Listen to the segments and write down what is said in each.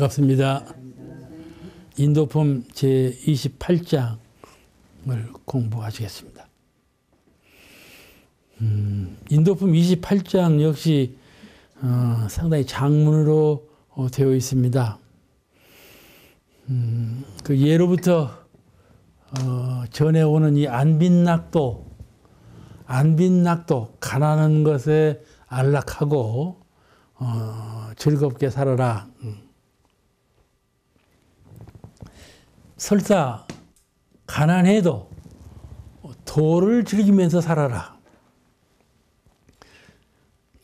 반갑습니다. 인도품 제28장을 공부하시겠습니다. 인도품 28장 역시 상당히 장문으로 되어 있습니다. 그 예로부터 전해오는 이 안빈낙도, 가난한 것에 안락하고 즐겁게 살아라. 설사 가난해도 도를 즐기면서 살아라.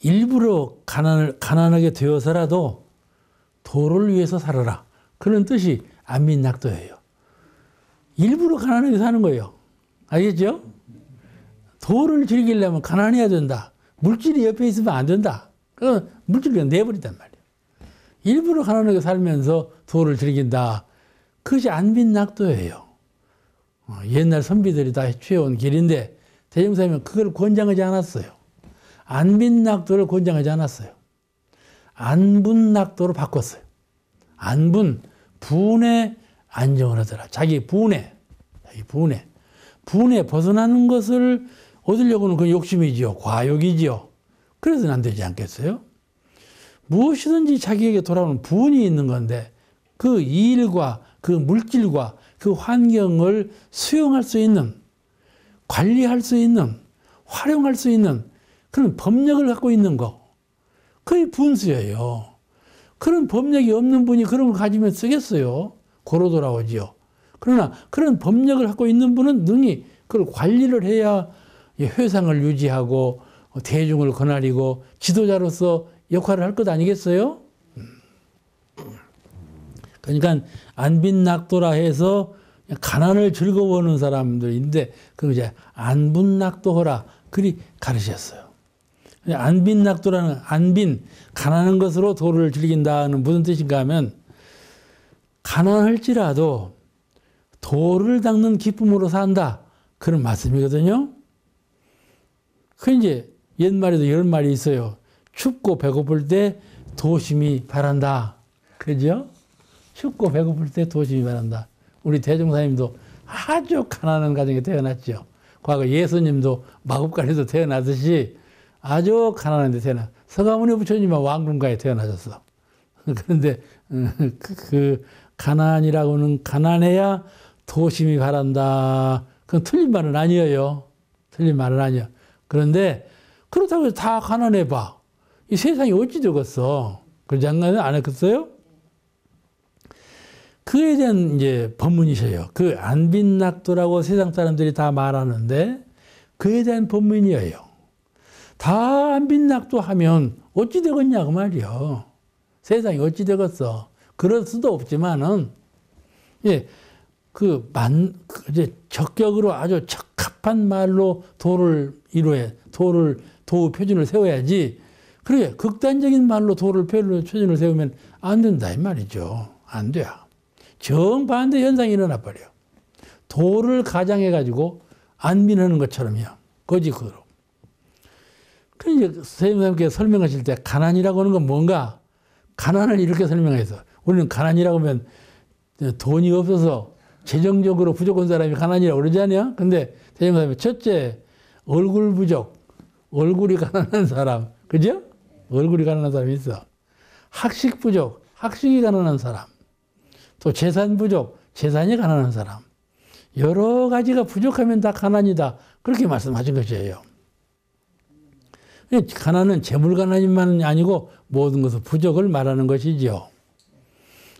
일부러 가난하게 되어서라도 도를 위해서 살아라. 그런 뜻이 안빈낙도예요. 일부러 가난하게 사는 거예요. 알겠죠? 도를 즐기려면 가난해야 된다. 물질이 옆에 있으면 안 된다. 그건 물질을 그냥 내버린단 말이에요. 일부러 가난하게 살면서 도를 즐긴다. 그것이 안빈낙도예요. 옛날 선비들이 다 취해온 길인데 대종사님은 그걸 권장하지 않았어요. 안빈낙도를 권장하지 않았어요. 안분낙도로 바꿨어요. 안분, 분에 안정을 하더라. 자기 분에 벗어나는 것을 얻으려고는 그 욕심이지요. 과욕이지요. 그래서는 안 되지 않겠어요? 무엇이든지 자기에게 돌아오는 분이 있는 건데 그 일과 그 물질과 그 환경을 수용할 수 있는, 관리할 수 있는, 활용할 수 있는 그런 법력을 갖고 있는 거. 그게 분수예요. 그런 법력이 없는 분이 그런 걸 가지면 쓰겠어요. 고로 돌아오지요. 그러나 그런 법력을 갖고 있는 분은 능히 그걸 관리를 해야 회상을 유지하고 대중을 거느리고 지도자로서 역할을 할 것 아니겠어요? 그러니까 안빈낙도라 해서 가난을 즐거워하는 사람들인데 그걸 이제 안분낙도하라 그리 가르쳤어요. 안빈낙도라는 안빈, 가난한 것으로 도를 즐긴다는 무슨 뜻인가 하면 가난할지라도 도를 닦는 기쁨으로 산다. 그런 말씀이거든요. 그 이제 옛말에도 이런 말이 있어요. 춥고 배고플 때 도심이 바란다. 그죠? 춥고 배고플 때 도심이 바란다. 우리 대종사님도 아주 가난한 가정에 태어났죠. 과거 예수님도 마국간에서 태어나듯이 아주 가난한 데 태어나. 서가모니 부처님은 왕궁가에 태어나셨어. 그런데 그 가난이라고는 가난해야 도심이 바란다. 그건 틀린 말은 아니에요. 틀린 말은 아니에요. 그런데 그렇다고 해서 다 가난해 봐. 이 세상이 어찌 되겠어? 그러지 않나요? 안 했겠어요? 그에 대한 이제 법문이셔요. 그 안빈낙도라고 세상 사람들이 다 말하는데 그에 대한 법문이에요. 다 안빈낙도 하면 어찌 되겠냐 그 말이요. 세상이 어찌 되겠어? 그럴 수도 없지만은 이제 적격으로 아주 적합한 말로 도를 이루어야 도 표준을 세워야지. 그래 극단적인 말로 표준을 세우면 안 된다 이 말이죠. 안 돼요. 정반대 현상이 일어나 버려요. 도를 가장해가지고 안빈하는 것처럼요. 거짓으로. 그 이제 선생님께서 설명하실 때 가난이라고 하는 건 뭔가? 가난을 이렇게 설명해서 우리는 가난이라고 하면 돈이 없어서 재정적으로 부족한 사람이 가난이라고 그러지 않냐? 근데 선생님이 첫째 얼굴 부족, 얼굴이 가난한 사람, 그죠? 얼굴이 가난한 사람이 있어. 학식 부족, 학식이 가난한 사람. 또 재산 부족, 재산이 가난한 사람. 여러 가지가 부족하면 다 가난이다. 그렇게 말씀하신 것이에요. 가난은 재물 가난만 아니고 모든 것을 부족을 말하는 것이죠.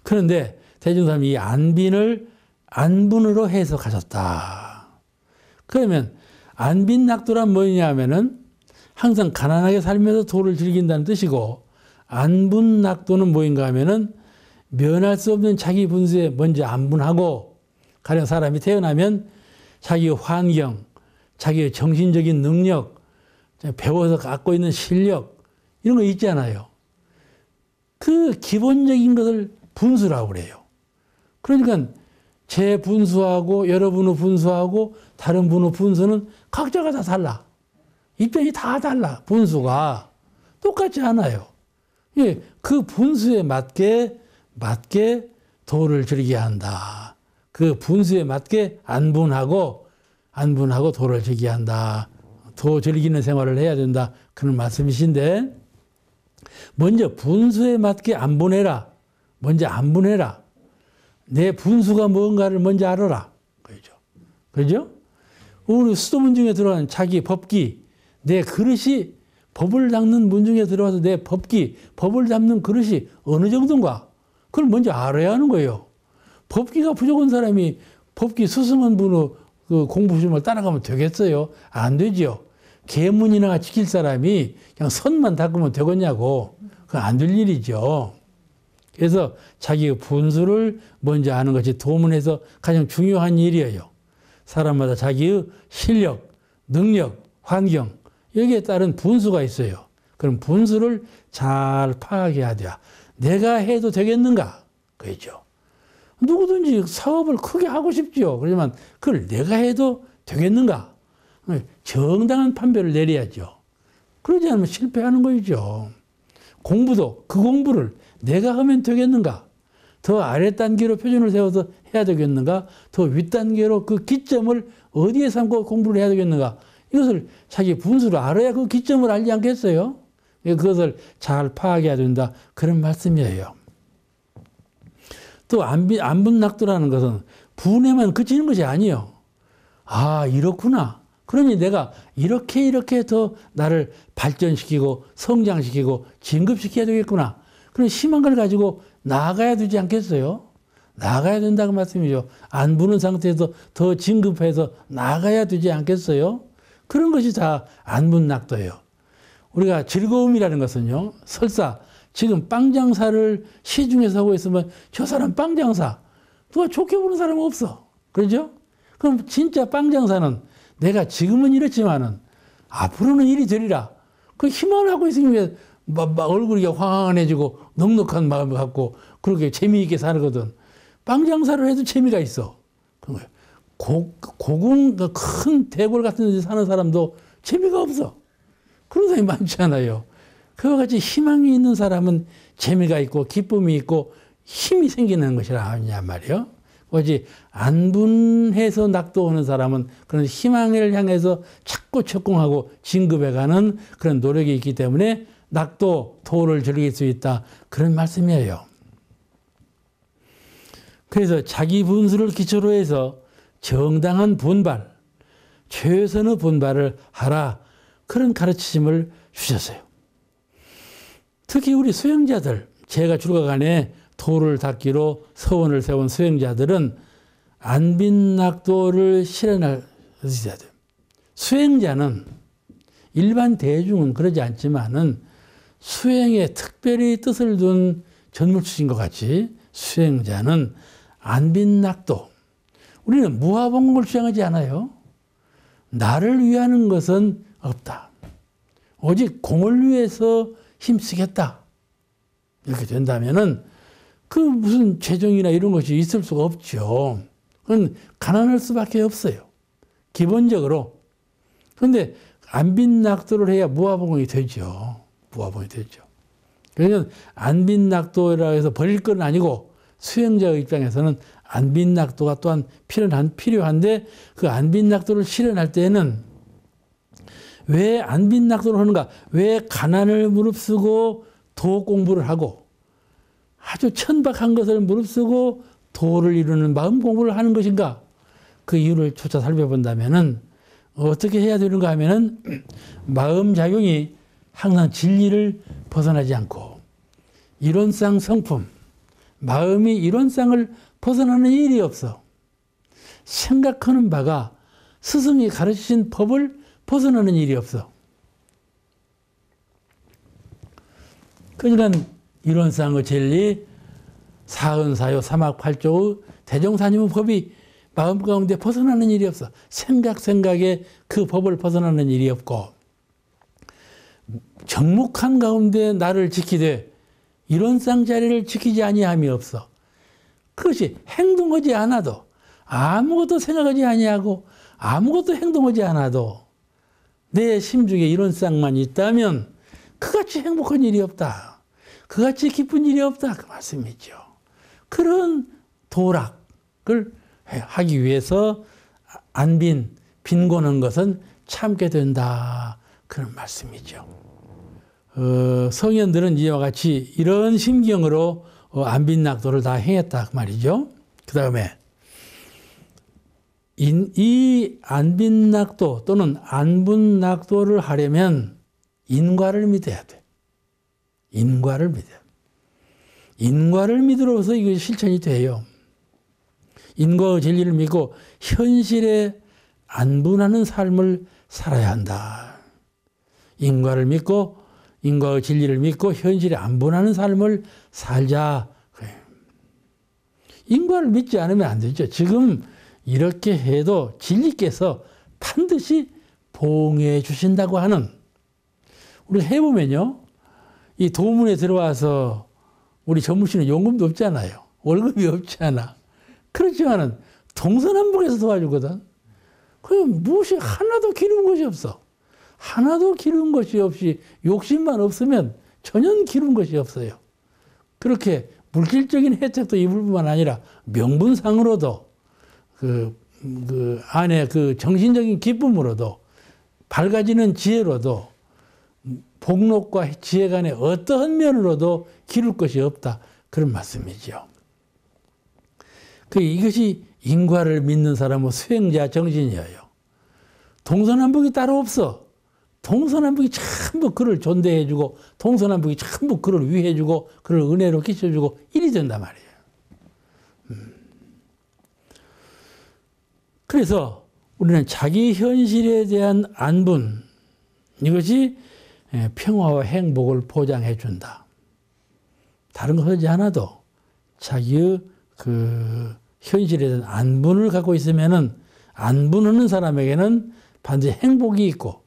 그런데 대중사람이 이 안빈을 안분으로 해석하셨다. 그러면 안빈낙도란 뭐냐 하면은 항상 가난하게 살면서 도를 즐긴다는 뜻이고 안분낙도는 뭐인가 하면은 면할 수 없는 자기 분수에 먼저 안분하고 가령 사람이 태어나면 자기의 환경, 자기의 정신적인 능력, 배워서 갖고 있는 실력 이런 거 있잖아요. 그 기본적인 것을 분수라고 그래요. 그러니까 제 분수하고 여러분의 분수하고 다른 분의 분수는 각자가 다 달라. 입장이 다 달라. 분수가 똑같지 않아요. 예, 그 분수에 맞게 맞게 도를 즐기게 한다. 그 분수에 맞게 안분하고 도를 즐기게 한다. 도 즐기는 생활을 해야 된다. 그런 말씀이신데 먼저 분수에 맞게 안분해라. 먼저 안분해라. 내 분수가 뭔가를 먼저 알아라. 그죠? 그죠? 우리 수도문 중에 들어가는 자기 법기, 내 그릇이 법을 닦는 문 중에 들어와서 내 법기, 법을 담는 그릇이 어느 정도인가? 그걸 먼저 알아야 하는 거예요. 법기가 부족한 사람이 법기 스승원분의 그 공부심을 따라가면 되겠어요? 안 되지요. 계문이나 지킬 사람이 그냥 선만 닦으면 되겠냐고. 그건 안 될 일이죠. 그래서 자기의 분수를 먼저 아는 것이 도문에서 가장 중요한 일이에요. 사람마다 자기의 실력, 능력, 환경 여기에 따른 분수가 있어요. 그럼 분수를 잘 파악해야 돼요. 내가 해도 되겠는가? 그렇죠. 누구든지 사업을 크게 하고 싶죠. 그렇지만 그걸 내가 해도 되겠는가? 정당한 판별을 내려야죠. 그러지 않으면 실패하는 거죠. 공부도 그 공부를 내가 하면 되겠는가? 더 아래 단계로 표준을 세워서 해야 되겠는가? 더 윗단계로 그 기점을 어디에 삼고 공부를 해야 되겠는가? 이것을 자기 분수를 알아야 그 기점을 알지 않겠어요? 그것을 잘 파악해야 된다. 그런 말씀이에요. 또 안분낙도라는 것은 분에만 그치는 것이 아니에요. 아, 이렇구나. 그러니 내가 이렇게 더 나를 발전시키고 성장시키고 진급시켜야 되겠구나. 그런 심한 걸 가지고 나아가야 되지 않겠어요? 나아가야 된다고 말씀이죠. 안 부는 상태에서 더 진급해서 나아가야 되지 않겠어요? 그런 것이 다 안분낙도예요. 우리가 즐거움이라는 것은요. 설사 지금 빵 장사를 시중에서 하고 있으면 저 사람 빵 장사 누가 좋게 보는 사람은 없어. 그렇죠? 그럼 진짜 빵 장사는 내가 지금은 이렇지만은 앞으로는 일이 되리라. 그 희망을 하고 있으면 얼굴이 환해지고 넉넉한 마음을 갖고 그렇게 재미있게 살거든. 빵 장사를 해도 재미가 있어. 고궁 큰 대궐 같은 데 사는 사람도 재미가 없어. 그런 사람이 많지 않아요. 그와 같이 희망이 있는 사람은 재미가 있고 기쁨이 있고 힘이 생기는 것이라 하냐 말이에요. 그것이 안분해서 낙도하는 사람은 그런 희망을 향해서 자꾸 적공하고 진급해가는 그런 노력이 있기 때문에 낙도, 도를 즐길 수 있다. 그런 말씀이에요. 그래서 자기 분수를 기초로 해서 정당한 분발, 최선의 분발을 하라. 그런 가르치심을 주셨어요. 특히 우리 수행자들, 제가 줄거간에 도를 닦기로 서원을 세운 수행자들은 안빈낙도를 실현할 수행자들. 수행자는 일반 대중은 그러지 않지만은 수행에 특별히 뜻을 둔 전물주신 것 같이 수행자는 안빈낙도. 우리는 무하봉공을 주장하지 않아요. 나를 위하는 것은 없다. 오직 공을 위해서 힘쓰겠다. 이렇게 된다면은 그 무슨 재정이나 이런 것이 있을 수가 없죠. 그건 가난할 수밖에 없어요. 기본적으로. 그런데 안빈낙도를 해야 무하봉공이 되죠. 무하봉이 되죠. 그러니까 안빈낙도라 해서 버릴 건 아니고 수행자의 입장에서는 안빈낙도가 또한 필요한데 그 안빈낙도를 실현할 때는 왜 안빈낙도를 하는가? 왜 가난을 무릅쓰고 도 공부를 하고 아주 천박한 것을 무릅쓰고 도를 이루는 마음 공부를 하는 것인가? 그 이유를 조차 살펴본다면은 어떻게 해야 되는가 하면은 마음 작용이 항상 진리를 벗어나지 않고 이론상 성품, 마음이 이론상을 벗어나는 일이 없어. 생각하는 바가 스승이 가르치신 법을 벗어나는 일이 없어. 그러니까 이론상의 진리, 사은사요, 삼학팔조의 대종사님의 법이 마음 가운데 벗어나는 일이 없어. 생각에 그 법을 벗어나는 일이 없고 정묵한 가운데 나를 지키되 이론상 자리를 지키지 아니함이 없어. 그것이 행동하지 않아도 아무것도 생각하지 아니하고 아무것도 행동하지 않아도 내 심중에 이론상만 있다면 그같이 행복한 일이 없다. 그같이 기쁜 일이 없다. 그 말씀이죠. 그런 도락을 하기 위해서 빈곤한 것은 참게 된다. 그런 말씀이죠. 성현들은 이와 같이 이런 심경으로 안빈낙도를 다 행했다 그 말이죠. 그 다음에 이 안빈낙도 또는 안분낙도를 하려면 인과를 믿어야 돼. 인과를 믿어야 돼. 인과를 믿으로서 이것이 실천이 돼요. 인과의 진리를 믿고 현실에 안분하는 삶을 살아야 한다. 인과를 믿고 인과의 진리를 믿고 현실에 안분하는 삶을 살자. 인과를 믿지 않으면 안 되죠. 지금 이렇게 해도 진리께서 반드시 보응해 주신다고 하는, 우리 해보면요, 이 도문에 들어와서 우리 전무 씨는 용금도 없잖아요. 월급이 없잖아. 그렇지만은 동서남북에서 도와주거든. 그럼 무엇이 하나도 기른 것이 없어. 하나도 기른 것이 없이 욕심만 없으면 전혀 기른 것이 없어요. 그렇게 물질적인 혜택도 입을 뿐만 아니라 명분상으로도 그 안에 그 정신적인 기쁨으로도 밝아지는 지혜로도 복록과 지혜 간의 어떠한 면으로도 기를 것이 없다. 그런 말씀이죠. 이것이 인과를 믿는 사람은 수행자 정신이에요. 동서남북이 따로 없어. 동서남북이 전부 그를 존대해주고 동서남북이 전부 그를 위해주고 그를 은혜로 끼쳐주고 이리 된단 말이에요. 그래서 우리는 자기 현실에 대한 안분, 이것이 평화와 행복을 보장해 준다. 다른 거 하지 않아도 자기의 그 현실에 대한 안분을 갖고 있으면은 안분하는 사람에게는 반드시 행복이 있고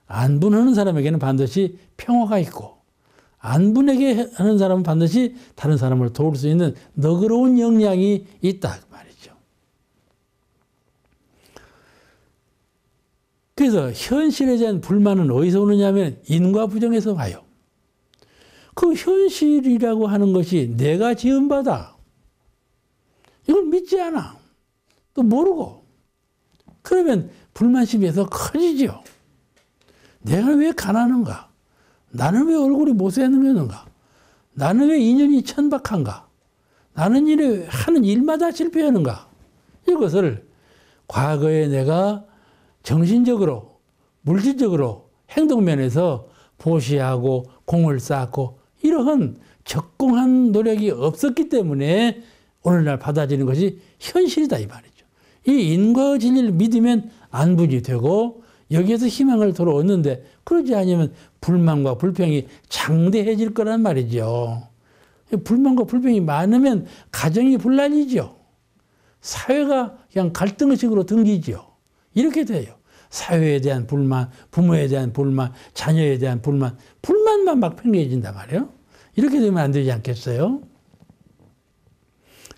안분하는 사람에게는 반드시 평화가 있고 안분하게 하는 사람은 반드시 다른 사람을 도울 수 있는 너그러운 역량이 있다 말이죠. 그래서 현실에 대한 불만은 어디서 오느냐 하면 인과 부정에서 와요. 그 현실이라고 하는 것이 내가 지은 바다. 이걸 믿지 않아. 또 모르고. 그러면 불만심이 더 커지죠. 내가 왜 가난한가? 나는 왜 얼굴이 못생겼는가? 나는 왜 인연이 천박한가? 나는 하는 일마다 실패하는가? 이것을 과거에 내가 정신적으로, 물질적으로, 행동면에서 보시하고 공을 쌓고 이러한 적공한 노력이 없었기 때문에 오늘날 받아들이는 것이 현실이다 이 말이죠. 이 인과의 진리를 믿으면 안분이 되고 여기에서 희망을 도로 얻는데 그러지 않으면 불만과 불평이 장대해질 거란 말이죠. 불만과 불평이 많으면 가정이 분란이죠. 사회가 그냥 갈등의식으로 등지죠. 이렇게 돼요. 사회에 대한 불만, 부모에 대한 불만, 자녀에 대한 불만, 불만만 막 팽개진단 말이에요. 이렇게 되면 안 되지 않겠어요?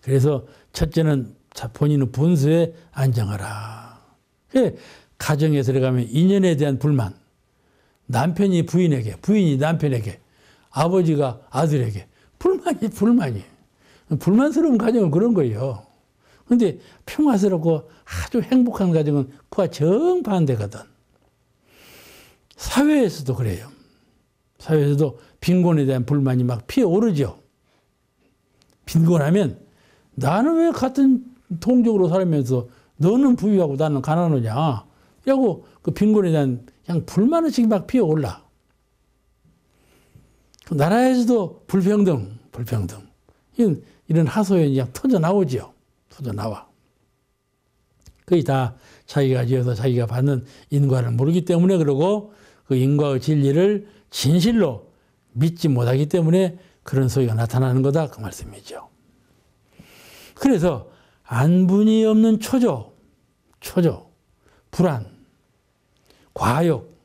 그래서 첫째는 본인의 본수에 안정하라. 가정에 들어가면 인연에 대한 불만, 남편이 부인에게, 부인이 남편에게, 아버지가 아들에게 불만이. 불만스러운 가정은 그런 거예요. 근데 평화스럽고 아주 행복한 가정은 그와 정반대거든. 사회에서도 그래요. 사회에서도 빈곤에 대한 불만이 막 피어오르죠. 빈곤하면 나는 왜 같은 동족으로 살면서 너는 부유하고 나는 가난하냐. 라고 그 빈곤에 대한 그냥 불만의식이 막 피어올라. 나라에서도 불평등. 이런 하소연이 그냥 터져나오죠. 터져나와. 거의 다 자기가 지어서 자기가 받는 인과를 모르기 때문에 그러고 그 인과의 진리를 진실로 믿지 못하기 때문에 그런 소리가 나타나는 거다. 그 말씀이죠. 그래서 안분이 없는 초조, 불안, 과욕,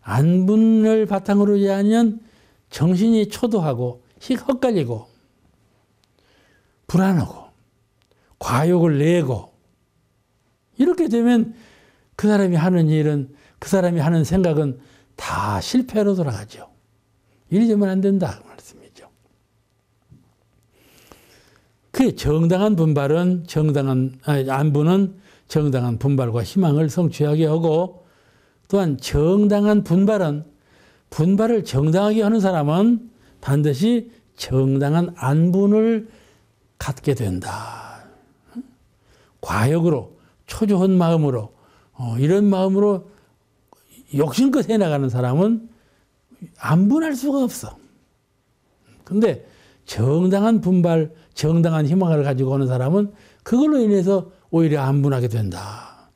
안분을 바탕으로 하면 정신이 초도하고 헛갈리고 불안하고 과욕을 내고 이렇게 되면 그 사람이 하는 일은 그 사람이 하는 생각은 다 실패로 돌아가죠. 이리 되면 안 된다 그 말씀이죠. 그 정당한 분발은 안부는 정당한 분발과 희망을 성취하게 하고, 또한 정당한 분발을 정당하게 하는 사람은 반드시 정당한 안분을 갖게 된다. 과욕으로, 초조한 마음으로, 이런 마음으로 욕심껏 해나가는 사람은 안분할 수가 없어. 근데 정당한 분발, 정당한 희망을 가지고 오는 사람은 그걸로 인해서 오히려 안분하게 된다.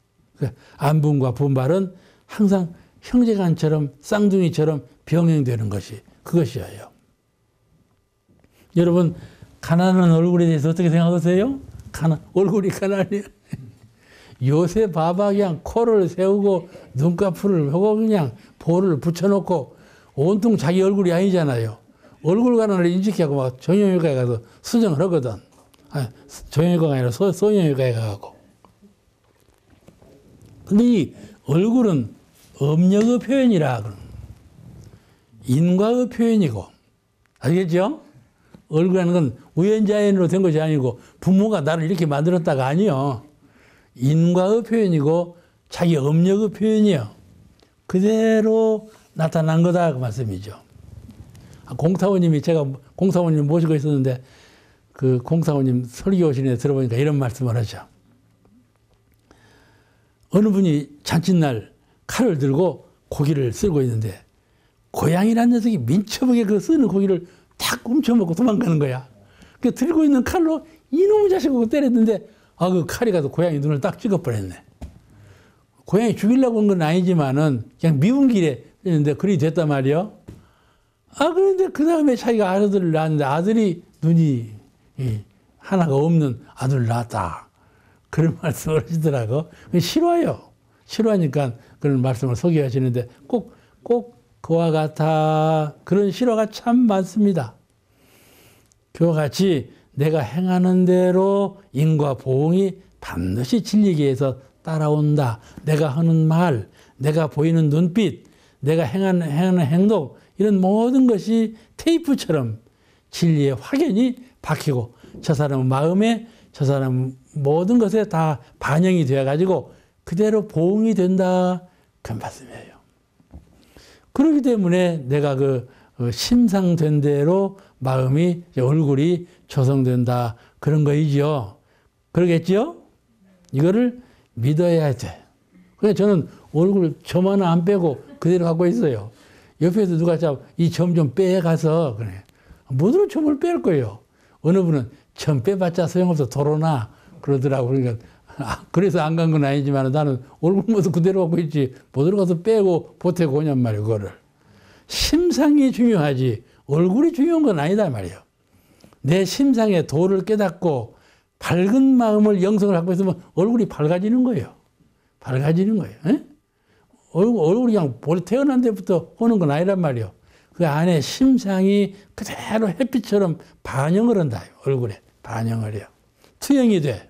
안분과 분발은 항상 형제간처럼 쌍둥이처럼 병행되는 것이 그것이에요. 여러분, 가난한 얼굴에 대해서 어떻게 생각하세요? 얼굴이 가난해요. 요새 봐봐, 그냥 코를 세우고 눈꺼풀을 하고 그냥 볼을 붙여놓고 온통 자기 얼굴이 아니잖아요. 얼굴 가난을 인식하고 막 정형외과에 가서 수정을 하거든. 정형외과가 아니라 소형외과에 가고. 근데 이 얼굴은 업력의 표현이라, 인과의 표현이고, 알겠죠? 얼굴이라는 건 우연자연으로 된 것이 아니고 부모가 나를 이렇게 만들었다가 아니요. 인과의 표현이고 자기 업력의 표현이요. 그대로 나타난 거다 그 말씀이죠. 공사원님이, 제가 공사원님 모시고 있었는데 그 공사원님 설교 오시는 데 들어보니까 이런 말씀을 하죠. 어느 분이 잔칫날 칼을 들고 고기를 썰고 있는데 고양이라는 녀석이 민첩하게 그 쓰는 고기를 탁 훔쳐먹고 도망가는 거야. 그 들고 있는 칼로 이놈의 자식을 때렸는데 그 칼이 가서 고양이 눈을 딱 찍어버렸네. 고양이 죽이려고 한 건 아니지만은 그냥 미운 길에 했는데 그리 됐단 말이요. 그런데 그 다음에 자기가 아들을 낳았는데 아들이 눈이 하나가 없는 아들을 낳았다. 그런 말씀을 하시더라고. 싫어요. 싫어하니까 그런 말씀을 소개하시는데 꼭 그와 같아. 그런 실화가 참 많습니다. 그와 같이 내가 행하는 대로 인과 보응이 반드시 진리계에서 따라온다. 내가 하는 말, 내가 보이는 눈빛, 내가 행하는 행동, 이런 모든 것이 테이프처럼 진리의 확연히 박히고 저 사람 마음에, 저 사람 모든 것에 다 반영이 되어가지고 그대로 보응이 된다. 그런 말씀이에요. 그렇기 때문에 내가 그 심상된 대로 마음이, 얼굴이 조성된다. 그런 거이죠. 그러겠죠? 이거를 믿어야 돼. 그래서 저는 얼굴 점 하나 안 빼고 그대로 갖고 있어요. 옆에서 누가 이 점 좀 빼가서, 그래. 뭐로 점을 뺄 거예요? 어느 분은 점 빼봤자 소용없어. 도로나. 그러더라고. 그러니까, 그래서 안 간 건 아니지만 나는 얼굴 모두 그대로 갖고 있지. 못 들어가서 빼고 보태고 오냔 말이에요. 그거를. 심상이 중요하지. 얼굴이 중요한 건 아니다 말이에요. 내 심상에 도를 깨닫고 밝은 마음을 영성을 갖고 있으면 얼굴이 밝아지는 거예요. 밝아지는 거예요. 에? 얼굴이 그냥 태어난 데부터 오는 건 아니란 말이에요. 그 안에 심상이 그대로 햇빛처럼 반영을 한다. 얼굴에 반영을 해요. 투영이 돼.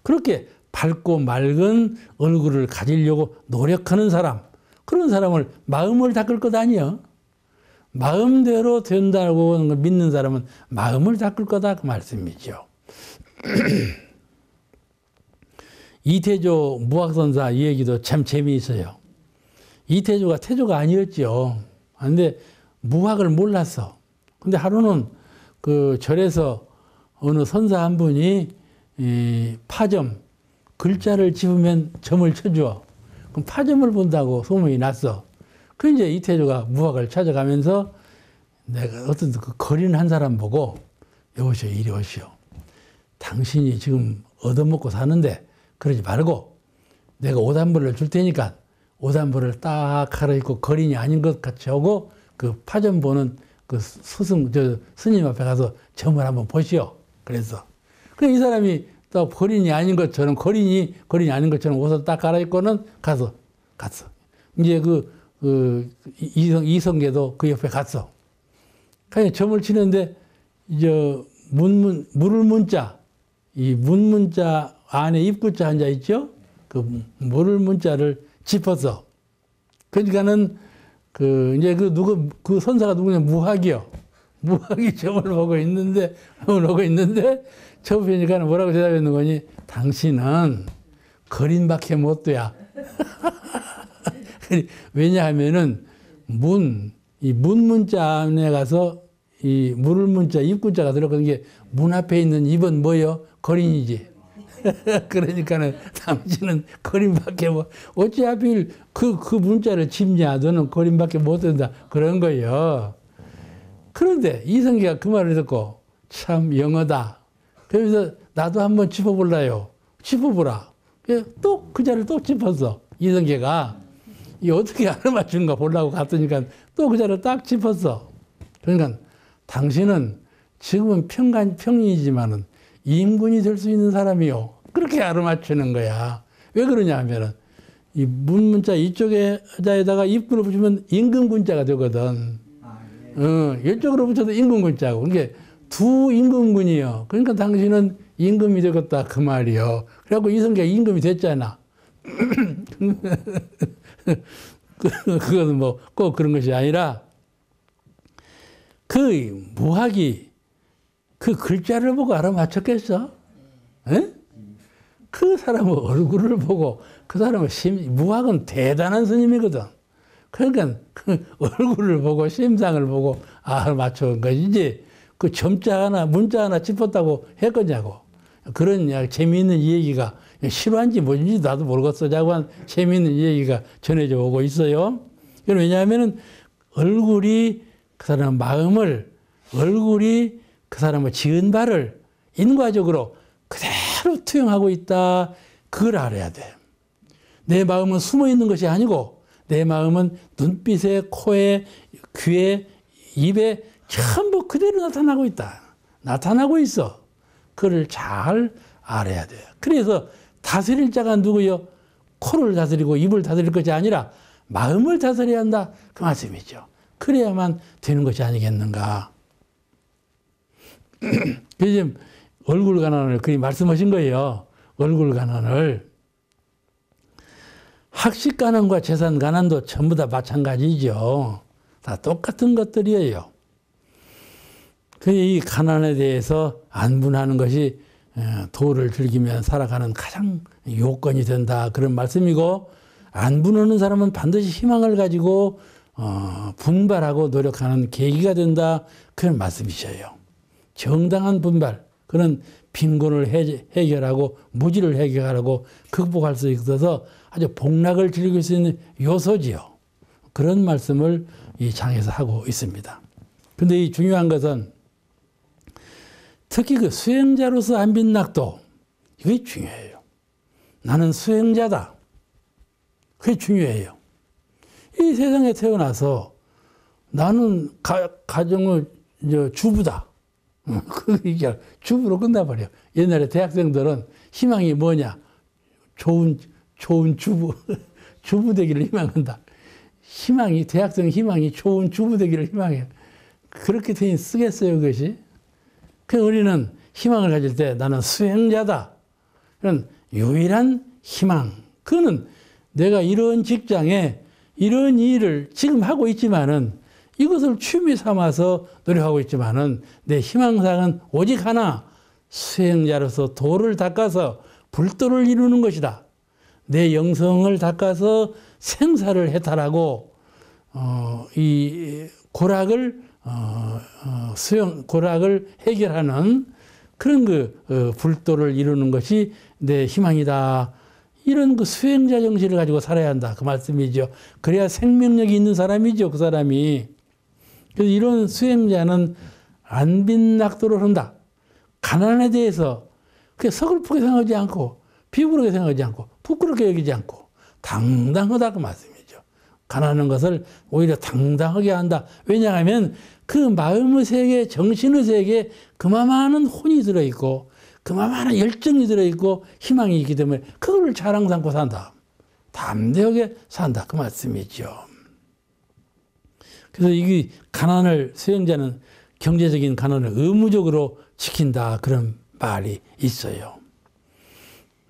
그렇게 밝고 맑은 얼굴을 가지려고 노력하는 사람, 그런 사람을 마음을 닦을 것 아니에요. 마음대로 된다고 믿는 사람은 마음을 닦을 거다 그 말씀이죠. 이태조 무학선사 이 얘기도 참 재미있어요. 이태조가 태조가 아니었죠. 근데 무학을 몰랐어. 근데 하루는 그 절에서 어느 선사 한 분이 파점, 글자를 집으면 점을 쳐줘. 그럼 파점을 본다고 소문이 났어. 그 이제 이태조가 무학을 찾아가면서 내가 어떤 그 거리는 한 사람 보고 여보시오, 이리 오시오. 당신이 지금 얻어먹고 사는데 그러지 말고 내가 오단벌을 줄 테니까 오단벌을 딱 갈아입고 거린이 아닌 것 같이 하고 그 파점 보는 그 스님 앞에 가서 점을 한번 보시오. 그래서. 그래 이 사람이 또 거린이 아닌 것처럼 거린이 아닌 것처럼 옷을 딱 갈아입고는 갔어. 이제 이성계도 그 옆에 갔어. 그냥 점을 치는데 이제 물을 문자, 이 문문자 안에 입구자 한자 있죠? 그 물을 문자를 짚었어. 그러니까는 그 선사가 누구냐 무학이요. 무학이 점을 보고 있는데 접으니까 뭐라고 대답했는 거니? 당신은 거린밖에 못 돼야. 왜냐하면은 이 문자 안에 가서 이 물을 문자, 입구자가 들어가는 게 문 앞에 있는 입은 뭐요? 거린이지. 그러니까는 당신은 거린밖에 어찌 하필 그 문자를 짚냐? 너는 거린밖에 못 된다. 그런 거예요. 그런데 이성계가 그 말을 듣고 참 영어다. 그래서 나도 한번 짚어볼라요. 짚어보라. 또 그 자리를 또 짚었어. 이성계가. 이 어떻게 알아맞추는가 보려고 갔더니까 또 그 자리를 딱 짚었어. 그러니까 당신은 지금은 평인이지만은 임금이 될 수 있는 사람이요. 그렇게 알아맞추는 거야. 왜 그러냐 하면은 이 문문자 이쪽에다가 입구를 붙이면 임금군자가 되거든. 이쪽으로 붙여도 임금군자고. 그러니까 두 임금군이요. 그러니까 당신은 임금이 되겠다 그 말이요. 그래갖고 이성계가 임금이 됐잖아. 그것은 뭐 꼭 그런 것이 아니라 그 무학이 그 글자를 보고 알아맞혔겠어? 에? 그 사람의 얼굴을 보고 그 사람의 무학은 대단한 스님이거든. 그러니까 그 얼굴을 보고 심상을 보고 알아맞춘 것이지 그 점자 하나 문자 하나 짚었다고 했거냐고. 그런 재미있는 얘기가 실화인지 뭔지 나도 모르겠어. 자고한 재미있는 얘기가 전해져 오고 있어요. 왜냐하면은 얼굴이 그 사람 얼굴이 그 사람의 지은 바를 인과적으로 그대로 투영하고 있다. 그걸 알아야 돼. 내 마음은 숨어 있는 것이 아니고 내 마음은 눈빛에, 코에, 귀에, 입에 전부 그대로 나타나고 있다. 나타나고 있어. 그걸 잘 알아야 돼. 그래서 다스릴 자가 누구요? 코를 다스리고 입을 다스릴 것이 아니라 마음을 다스려야 한다. 그 말씀이죠. 그래야만 되는 것이 아니겠는가. 지금 얼굴 가난을 그리 말씀하신 거예요. 얼굴 가난을. 학식 가난과 재산 가난도 전부 다 마찬가지죠. 다 똑같은 것들이에요. 이 가난에 대해서 안분하는 것이 도를 즐기며 살아가는 가장 요건이 된다. 그런 말씀이고, 안분하는 사람은 반드시 희망을 가지고 분발하고 노력하는 계기가 된다. 그런 말씀이셔요. 정당한 분발, 그런 빈곤을 해결하고 무지를 해결하고 극복할 수 있어서 아주 복락을 즐길 수 있는 요소지요. 그런 말씀을 이 장에서 하고 있습니다. 그런데 이 중요한 것은 특히 그 수행자로서 안빈낙도, 이게 중요해요. 나는 수행자다. 그게 중요해요. 이 세상에 태어나서 나는 가정의 주부다. 이게 주부로 끝나버려. 옛날에 대학생들은 희망이 뭐냐? 좋은 주부, 주부 되기를 희망한다. 대학생 희망이 좋은 주부 되기를 희망해요. 그렇게 되니 쓰겠어요, 그것이? 그 우리는 희망을 가질 때 나는 수행자다. 그런 유일한 희망. 그거는 내가 이런 직장에 이런 일을 지금 하고 있지만은 이것을 취미 삼아서 노력하고 있지만은 내 희망사항은 오직 하나, 수행자로서 도를 닦아서 불도를 이루는 것이다. 내 영성을 닦아서 생사를 해탈하고 이 고락을 고락을 해결하는 그런 불도를 이루는 것이 내 희망이다. 이런 수행자 정신을 가지고 살아야 한다. 그 말씀이죠. 그래야 생명력이 있는 사람이죠. 그 사람이. 그래서 이런 수행자는 안빈낙도를 한다. 가난에 대해서 서글프게 생각하지 않고 비굴하게 생각하지 않고 부끄럽게 여기지 않고 당당하다. 그 말씀이죠. 가난한 것을 오히려 당당하게 한다. 왜냐하면 그 마음의 세계, 정신의 세계에 그만한 혼이 들어있고 그만한 열정이 들어있고 희망이 있기 때문에 그걸 자랑 삼고 산다. 담대하게 산다. 그 말씀이죠. 그래서 이 가난을, 수행자는 경제적인 가난을 의무적으로 지킨다. 그런 말이 있어요.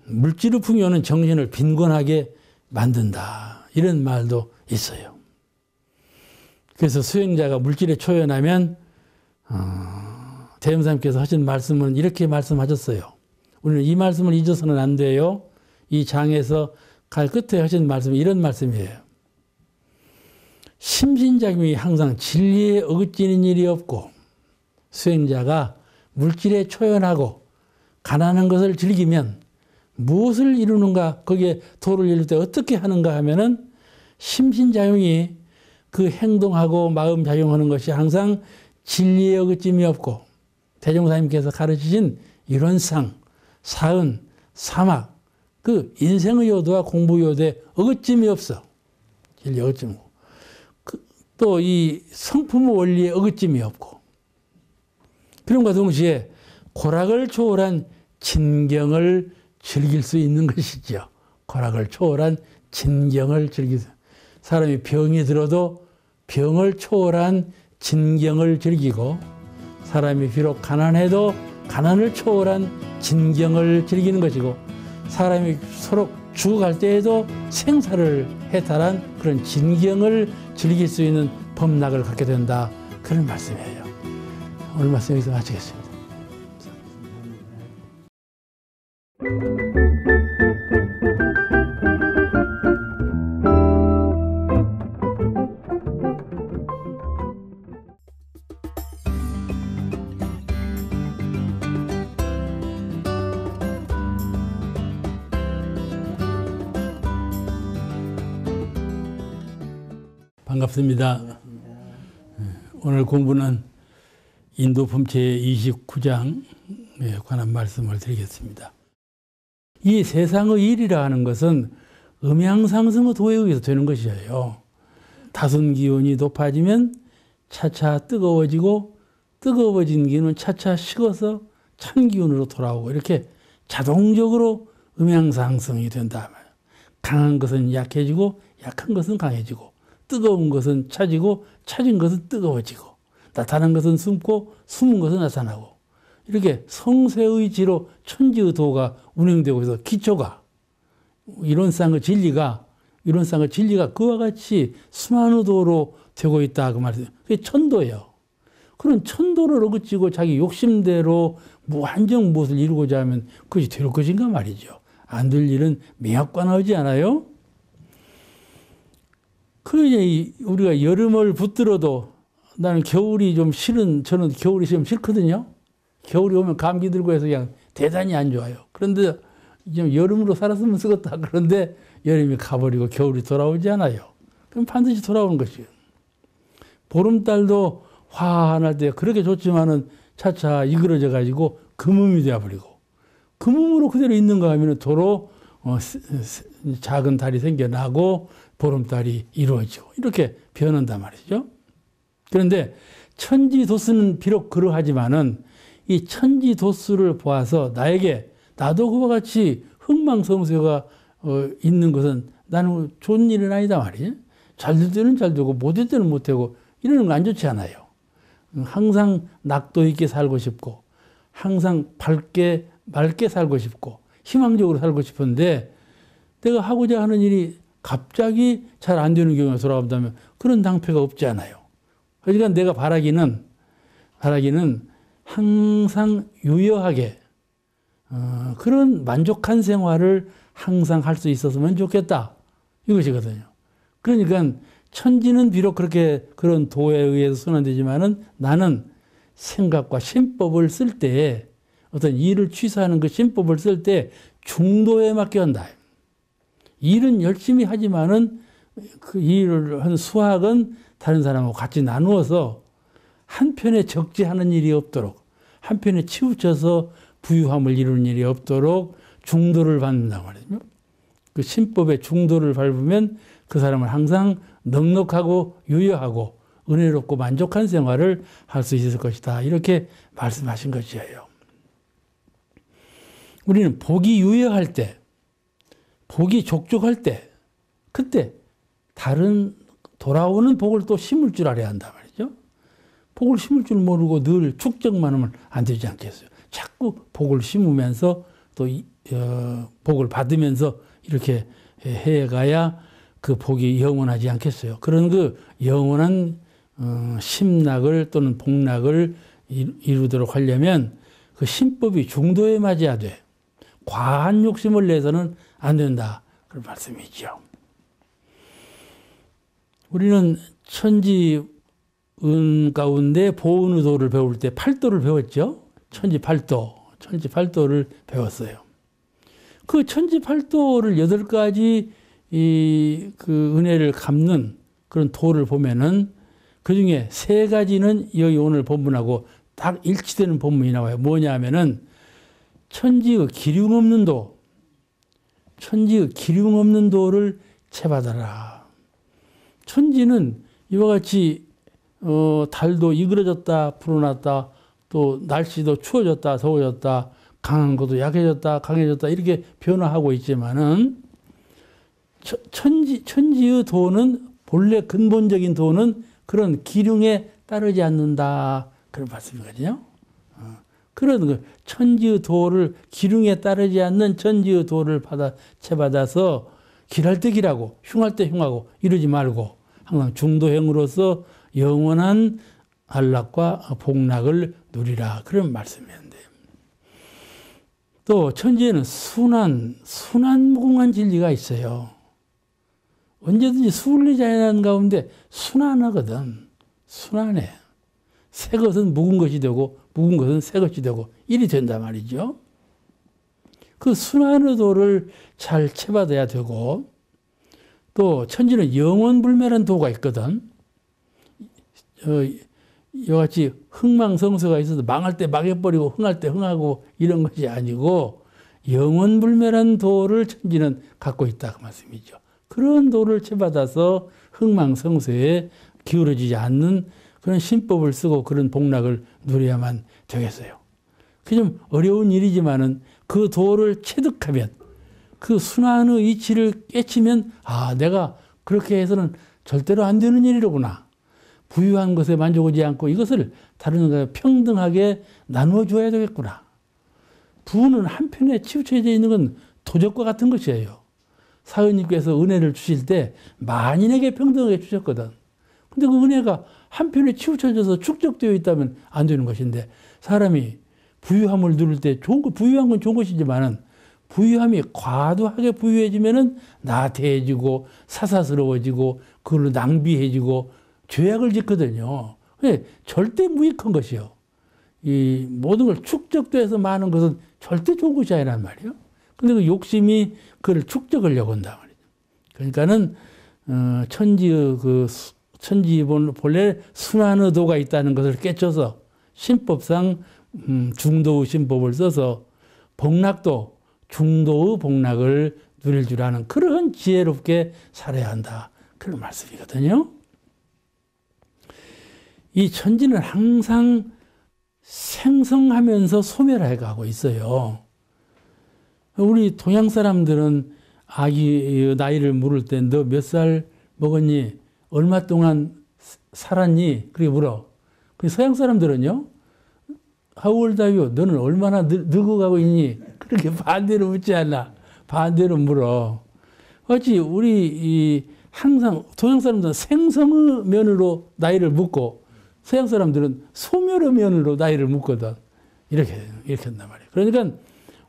물질의 풍요는 정신을 빈곤하게 만든다. 이런 말도 있어요. 그래서 수행자가 물질에 초연하면 대음사님께서 하신 말씀은 이렇게 말씀하셨어요. 우리는 이 말씀을 잊어서는 안 돼요. 이 장에서 갈 끝에 하신 말씀이 이런 말씀이에요. 심신작용이 항상 진리에 어긋지는 일이 없고 수행자가 물질에 초연하고 가난한 것을 즐기면 무엇을 이루는가, 거기에 도를 이룰 때 어떻게 하는가 하면은 심신작용이 그 행동하고 마음작용하는 것이 항상 진리에 어긋짐이 없고 대종사님께서 가르치신 이론상, 사은, 사막, 그 인생의 요도와 공부 요도에 어긋짐이 없어. 진리에 어긋짐이 없고. 또 이 성품의 원리에 어긋짐이 없고. 그럼과 동시에 고락을 초월한 진경을 즐길 수 있는 것이죠. 고락을 초월한 진경을 즐길 수. 사람이 병이 들어도 병을 초월한 진경을 즐기고, 사람이 비록 가난해도 가난을 초월한 진경을 즐기는 것이고, 사람이 서로 죽어갈 때에도 생사를 해탈한 그런 진경을 즐길 수 있는 법락을 갖게 된다. 그런 말씀이에요. 오늘 말씀 여기서 마치겠습니다. 반갑습니다. 오늘 공부는 인도품체 29장에 관한 말씀을 드리겠습니다. 이 세상의 일이라 하는 것은 음양상승의 도에 의해서 되는 것이에요. 다순기운이 높아지면 차차 뜨거워지고, 뜨거워진 기운은 차차 식어서 찬기운으로 돌아오고, 이렇게 자동적으로 음양상승이 된다. 강한 것은 약해지고 약한 것은 강해지고, 뜨거운 것은 차지고 차진 것은 뜨거워지고, 나타난 것은 숨고 숨은 것은 나타나고, 이렇게 성세의 지로 천지의 도가 운행되고 있어. 기초가, 이론상의 진리가 그와 같이 수많은 도로 되고 있다. 그 말이에요. 그게 천도예요. 그런 천도를 어긋지고 자기 욕심대로 무한정 무엇을 이루고자 하면 그것이 될 것인가 말이죠. 안 될 일은 명확관하지 않아요? 그러니 우리가 여름을 붙들어도 나는 겨울이 좀 싫은, 저는 겨울이 좀 싫거든요. 겨울이 오면 감기 들고 해서 그냥 대단히 안 좋아요. 그런데 좀 여름으로 살았으면 쓰겠다. 그런데 여름이 가버리고 겨울이 돌아오지 않아요. 그럼 반드시 돌아오는 것이에요. 보름달도 화날 때 그렇게 좋지만은 차차 이그러져 가지고 금음이 되어버리고, 금음으로 그대로 있는가 하면 도로 작은 달이 생겨나고 보름달이 이루어지고 이렇게 변한단 말이죠. 그런데 천지도수는 비록 그러하지만은 이 천지도수를 보아서 나도 그와 같이 흥망성쇠가 있는 것은 나는 좋은 일은 아니다 말이에요. 잘 될 때는 잘 되고 못 될 때는 못 되고 이러는 건 안 좋지 않아요. 항상 낙도 있게 살고 싶고, 항상 맑게 살고 싶고, 희망적으로 살고 싶은데 내가 하고자 하는 일이 갑자기 잘 안 되는 경우가 돌아온다면 그런 낭패가 없지 않아요. 그러니까 내가 바라기는 항상 유여하게 그런 만족한 생활을 항상 할 수 있었으면 좋겠다. 이것이거든요. 그러니까 천지는 비록 그렇게 그런 도에 의해서 순환되지만은 나는 생각과 신법을 쓸 때, 어떤 일을 취사하는 그 신법을 쓸 때 중도에 맡겨한다. 일은 열심히 하지만은 그 일을 한 수확은 다른 사람하고 같이 나누어서 한편에 적재하는 일이 없도록, 한편에 치우쳐서 부유함을 이루는 일이 없도록 중도를 밟는단 말이죠. 그 신법의 중도를 밟으면 그 사람은 항상 넉넉하고 유여하고 은혜롭고 만족한 생활을 할 수 있을 것이다. 이렇게 말씀하신 것이에요. 우리는 복이 유여할 때, 복이 족족할 때, 그때 다른 돌아오는 복을 또 심을 줄 알아야 한단 말이죠. 복을 심을 줄 모르고 늘 축적만 하면 안 되지 않겠어요. 자꾸 복을 심으면서 또 복을 받으면서 이렇게 해가야 그 복이 영원하지 않겠어요. 그런 그 영원한 심락을 또는 복락을 이루도록 하려면 그 신법이 중도에 맞아야 돼. 과한 욕심을 내서는 안 된다. 그런 말씀이죠. 우리는 천지은 가운데 보은의도를 배울 때 팔도를 배웠죠. 천지팔도를 배웠어요. 그 천지팔도를 8가지 그 은혜를 갚는 그런 도를 보면은 그 중에 3가지는 여기 오늘 본문하고 딱 일치되는 본문이 나와요. 뭐냐 하면은 천지의 기륭 없는 도, 천지의 기륭 없는 도를 채받아라. 천지는 이와 같이 달도 이그러졌다 풀어놨다, 또 날씨도 추워졌다 더워졌다, 강한 것도 약해졌다 강해졌다 이렇게 변화하고 있지만은 천지의 도는 본래 근본적인 도는 그런 기륭에 따르지 않는다. 그런 말씀이거든요. 그런 그 천지의 도를 기륭에 따르지 않는 천지의 도를 채받아서 길할 때 길하고 흉할 때 흉하고 이러지 말고 항상 중도행으로서 영원한 안락과 복락을 누리라. 그런 말씀이었는데, 또 천지에는 순환무궁한 진리가 있어요. 언제든지 순리자연 가운데 순환하거든. 순환해. 새 것은 묵은 것이 되고 묵은 것은 새 것이 되고 일이 된단 말이죠. 그 순환의 도를 잘 채받아야 되고, 또 천지는 영원불멸한 도가 있거든. 이같이 흥망성쇠가 있어서 망할 때 망해버리고 흥할 때 흥하고 이런 것이 아니고 영원불멸한 도를 천지는 갖고 있다 그 말씀이죠. 그런 도를 채받아서 흥망성쇠에 기울어지지 않는 그런 신법을 쓰고 그런 복락을 누려야만 되겠어요. 그게 좀 어려운 일이지만은 그 도를 체득하면, 그 순환의 이치를 깨치면, 아, 내가 그렇게 해서는 절대로 안 되는 일이로구나. 부유한 것에 만족하지 않고 이것을 다른 것과 평등하게 나누어줘야 되겠구나. 부는 한편에 치우쳐져 있는 건 도적과 같은 것이에요. 사은님께서 은혜를 주실 때 만인에게 평등하게 주셨거든. 근데 그 은혜가 한편에 치우쳐져서 축적되어 있다면 안 되는 것인데, 사람이 부유함을 누릴 때 좋은 거, 부유한 건 좋은 것이지만은 부유함이 과도하게 부유해지면은 나태해지고 사사스러워지고 그걸로 낭비해지고 죄악을 짓거든요. 절대 무익한 것이요. 이 모든 걸 축적돼서 많은 것은 절대 좋은 것이 아니란 말이에요. 근데 그 욕심이 그걸 축적하려고 한단 말이죠. 그러니까는 천지의 본래 순환의 도가 있다는 것을 깨쳐서 신법상 중도의 신법을 써서 복락도 중도의 복락을 누릴 줄 아는 그런 지혜롭게 살아야 한다. 그런 말씀이거든요. 이 천지는 항상 생성하면서 소멸해 가고 있어요. 우리 동양 사람들은 아기 나이를 물을 때 너 몇 살 먹었니? 얼마 동안 살았니? 그렇게 물어. 서양 사람들은요, How old are you? 너는 얼마나 늙어가고 있니? 그렇게 반대로 묻지 않아. 반대로 물어. 어찌 우리 항상 동양 사람들은 생성의 면으로 나이를 묻고 서양 사람들은 소멸의 면으로 나이를 묻거든. 이렇게 한단 말이에요. 그러니까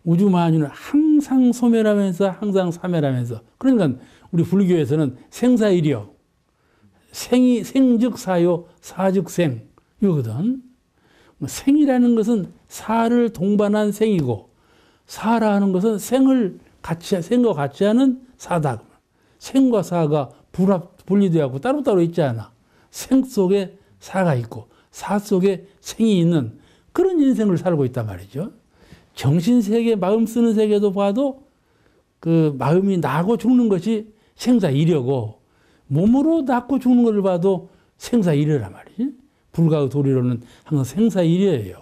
우주 만유는 항상 소멸하면서 항상 사멸하면서. 그러니까 우리 불교에서는 생사일이요. 생즉 사요, 사즉 생. 이거거든. 생이라는 것은 사를 동반한 생이고, 사라는 것은 생과 같이 하는 사다. 생과 사가 분리되어 갖고 따로따로 있지 않아. 생 속에 사가 있고, 사 속에 생이 있는 그런 인생을 살고 있단 말이죠. 정신세계, 마음 쓰는 세계도 봐도 그 마음이 나고 죽는 것이 생사일이고, 몸으로 낳고 죽는 것을 봐도 생사일이란 말이지. 불가의 도리로는 항상 생사일이에요.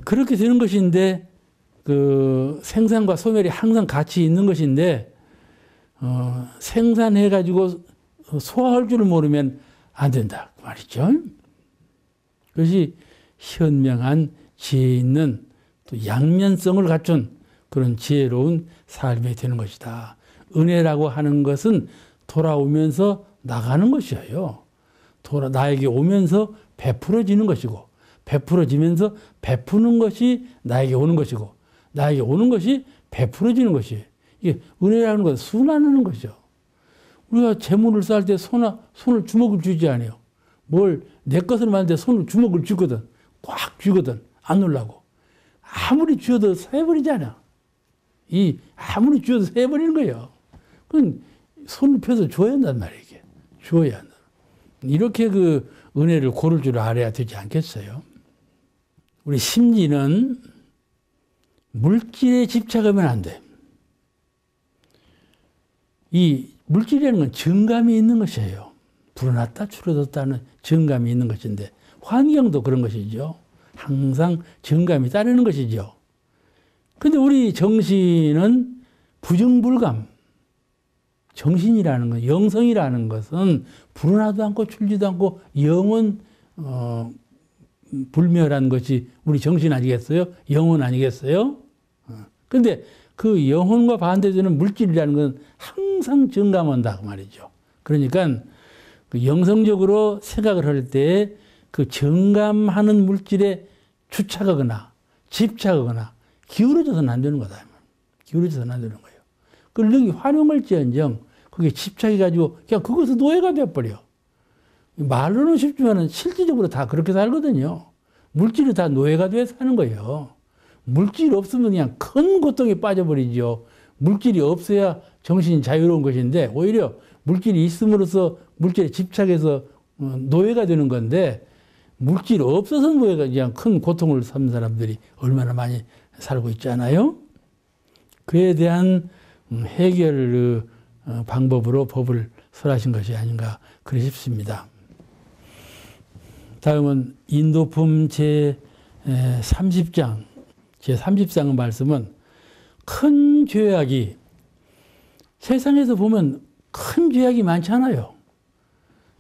그렇게 되는 것인데, 그 생산과 소멸이 항상 같이 있는 것인데, 생산해가지고 소화할 줄을 모르면 안 된다. 그 말이죠. 그것이 현명한 지혜 있는 또 양면성을 갖춘 그런 지혜로운 삶이 되는 것이다. 은혜라고 하는 것은 돌아오면서 나가는 것이에요. 나에게 오면서 베풀어지는 것이고, 베풀어지면서 베푸는 것이 나에게 오는 것이고 나에게 오는 것이 베풀어지는 것이 이게 은혜라는 건 순환하는 것이죠. 우리가 재물을 쌓을 때 손을 주먹을 쥐지 않아요. 뭘 내 것을 만들 때 손을 주먹을 쥐거든. 꽉 쥐거든. 안 놀라고. 아무리 쥐어도 새버리잖아. 아무리 쥐어도 새버리는 거예요. 그건 손을 펴서 줘야 한단 말이에요. 이게. 주어야 한다. 이렇게 그 은혜를 고를 줄 알아야 되지 않겠어요? 우리 심리는 물질에 집착하면 안 돼. 이 물질이라는 건 정감이 있는 것이에요. 불어났다 줄어들었다는 정감이 있는 것인데 환경도 그런 것이죠. 항상 정감이 따르는 것이죠. 그런데 우리 정신은 부정불감. 정신이라는 것, 영성이라는 것은 불어나도 않고 줄지도 않고 영원 불멸한 것이 우리 정신 아니겠어요? 영혼 아니겠어요? 그런데 그 영혼과 반대되는 물질이라는 건 항상 정감한다 그 말이죠. 그러니까 그 영성적으로 생각을 할 때 그 정감하는 물질에 주착하거나 집착하거나 기울어져서는 안 되는 거다. 기울어져서는 안 되는 거예요. 그걸 능히 활용할지언정 그게 집착해가지고 그냥 그것은 노예가 돼버려. 말로는 쉽지만 실질적으로 다 그렇게 살거든요. 물질이 다 노예가 돼서 사는 거예요. 물질이 없으면 그냥 큰 고통에 빠져버리죠. 물질이 없어야 정신이 자유로운 것인데 오히려 물질이 있음으로써 물질에 집착해서 노예가 되는 건데 물질이 없어서 노예가 그냥 큰 고통을 삼는 사람들이 얼마나 많이 살고 있잖아요. 그에 대한 해결 방법으로 법을 설하신 것이 아닌가 그리 싶습니다. 다음은 인도품 제30장 제30장의 말씀은 큰 죄악이 세상에서 보면 큰 죄악이 많잖아요.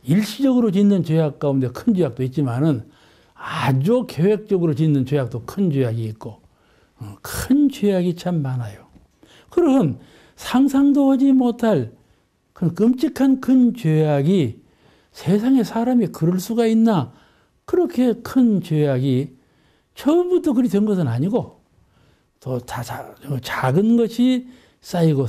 일시적으로 짓는 죄악 가운데 큰 죄악도 있지만은 아주 계획적으로 짓는 죄악도 큰 죄악이 있고 큰 죄악이 참 많아요. 그럼 상상도 하지 못할 그 끔찍한 큰 죄악이 세상에 사람이 그럴 수가 있나? 그렇게 큰 죄악이 처음부터 그리 된 것은 아니고 또 다 작은 것이 쌓이고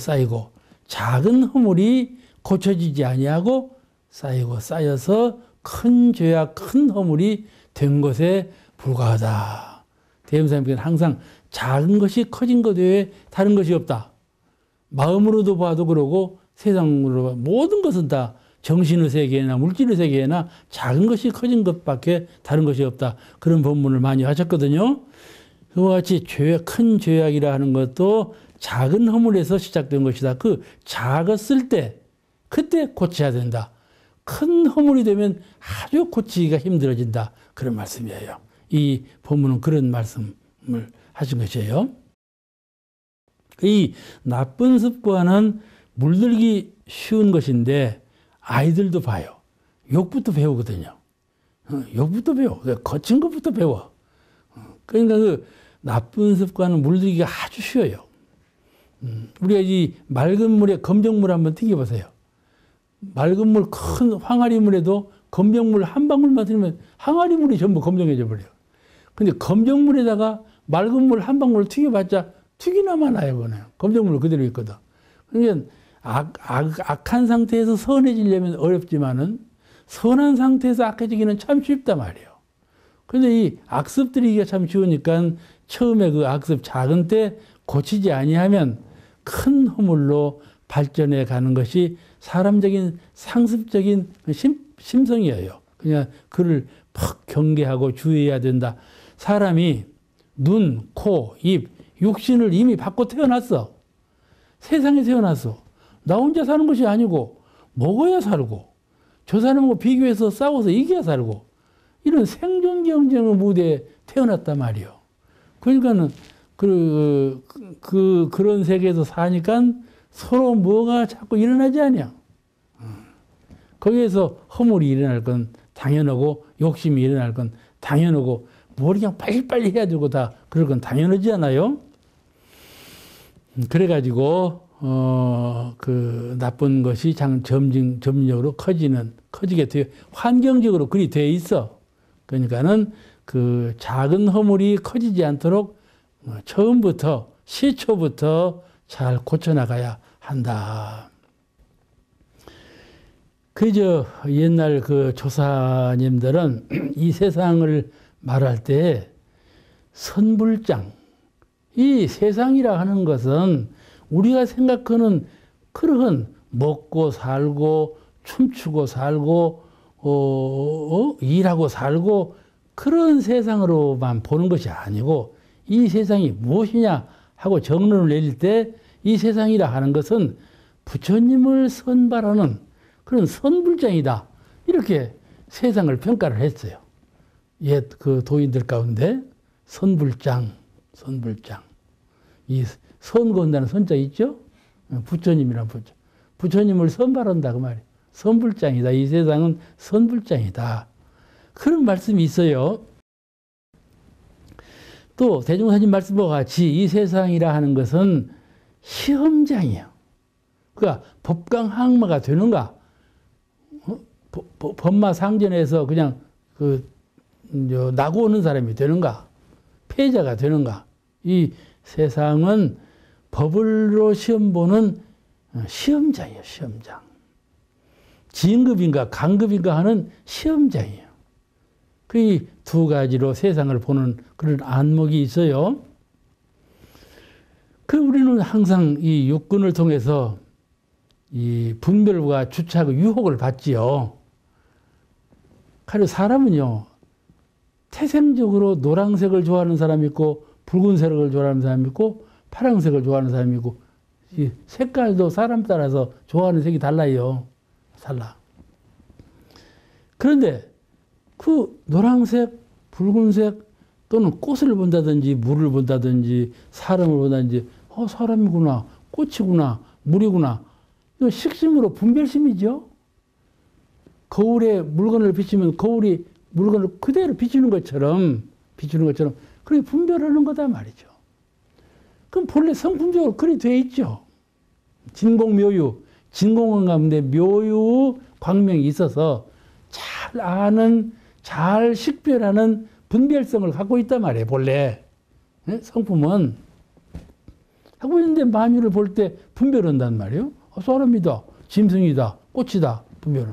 작은 허물이 고쳐지지 아니하고 쌓이고 쌓여서 큰 죄악, 큰 허물이 된 것에 불과하다. 대음사님께서는 항상 작은 것이 커진 것 외에 다른 것이 없다. 마음으로도 봐도 그러고 세상으로 봐도 모든 것은 다 정신의 세계나 물질의 세계나 작은 것이 커진 것밖에 다른 것이 없다. 그런 본문을 많이 하셨거든요. 그와 같이 큰 죄악이라 하는 것도 작은 허물에서 시작된 것이다. 그 작았을 때 그때 고쳐야 된다. 큰 허물이 되면 아주 고치기가 힘들어진다. 그런 말씀이에요. 이 본문은 그런 말씀을 하신 것이에요. 이 나쁜 습관은 물들기 쉬운 것인데 아이들도 봐요. 욕부터 배우거든요. 욕부터 배워. 거친 것부터 배워. 그러니까 그 나쁜 습관은 물들기가 아주 쉬워요. 우리가 이 맑은 물에 검정물 한번 튀겨보세요. 맑은 물, 큰 항아리 물에도 검정물 한 방울만 들면 항아리 물이 전부 검정해져 버려요. 근데 검정물에다가 맑은 물 한 방울 튀겨봤자 튀기나마 나요, 그거는. 검정물 그대로 있거든. 그러니까 악한 상태에서 선해지려면 어렵지만은 선한 상태에서 악해지기는 참 쉽단 말이에요. 근데 이 악습 들이기가 참 쉬우니까 처음에 그 악습 작은 때 고치지 아니하면 큰 허물로 발전해 가는 것이 사람적인 상습적인 심성이에요. 그냥 그를 퍽 경계하고 주의해야 된다. 사람이 눈, 코, 입, 육신을 이미 받고 태어났어. 세상에 태어났어. 나 혼자 사는 것이 아니고 먹어야 살고 저 사람하고 비교해서 싸워서 이겨야 살고 이런 생존 경쟁의 무대에 태어났단 말이에요. 그러니까는 그런 세계에서 사니까 서로 뭐가 자꾸 일어나지 않냐. 거기에서 허물이 일어날 건 당연하고 욕심이 일어날 건 당연하고 뭘 그냥 빨리빨리 해야 되고 다 그럴 건 당연하지 않아요? 그래가지고 그 나쁜 것이 점진적으로 커지게 돼 환경적으로 그리 돼 있어. 그러니까는 그 작은 허물이 커지지 않도록 처음부터 시초부터 잘 고쳐나가야 한다. 그저 옛날 그 조사님들은 이 세상을 말할 때 선불장, 이 세상이라 하는 것은 우리가 생각하는 그러한 먹고 살고 춤추고 살고 일하고 살고 그런 세상으로만 보는 것이 아니고 이 세상이 무엇이냐 하고 정론을 내릴 때 이 세상이라 하는 것은 부처님을 선발하는 그런 선불장이다. 이렇게 세상을 평가를 했어요. 옛 그 도인들 가운데 선불장. 이 선거한다는 선자 있죠? 부처님이란 부처. 부처님을 선발한다 그 말이에요. 선불장이다. 이 세상은 선불장이다. 그런 말씀이 있어요. 또 대종사님 말씀과 같이 이 세상이라 하는 것은 시험장이에요. 그러니까 법강항마가 되는가? 법마상전에서 그냥 나고 오는 사람이 되는가? 패자가 되는가? 이 세상은 법을로 시험 보는 시험장이에요. 시험장. 진급인가 강급인가 하는 시험장이에요. 그 두 가지로 세상을 보는 그런 안목이 있어요. 우리는 항상 이 육근을 통해서 이 분별과 주착, 유혹을 받지요. 가령 사람은요, 태생적으로 노란색을 좋아하는 사람이 있고, 붉은색을 좋아하는 사람이 있고, 파란색을 좋아하는 사람이 있고, 이 색깔도 사람 따라서 좋아하는 색이 달라요. 달라. 그런데 그 노란색, 붉은색 또는 꽃을 본다든지 물을 본다든지 사람을 본다든지 사람이구나, 꽃이구나, 물이구나. 이건 식심으로 분별심이죠. 거울에 물건을 비치면 거울이 물건을 그대로 비추는 것처럼 그렇게 분별하는 거다 말이죠. 그럼 본래 성품적으로 그리 돼 있죠. 진공묘유, 진공원 가운데 묘유 광명이 있어서 잘 아는, 잘 식별하는 분별성을 갖고 있단 말이에요, 본래. 성품은. 하고 있는데 만유를 볼 때 분별한단 말이에요. 사람이다, 짐승이다, 꽃이다, 분별은.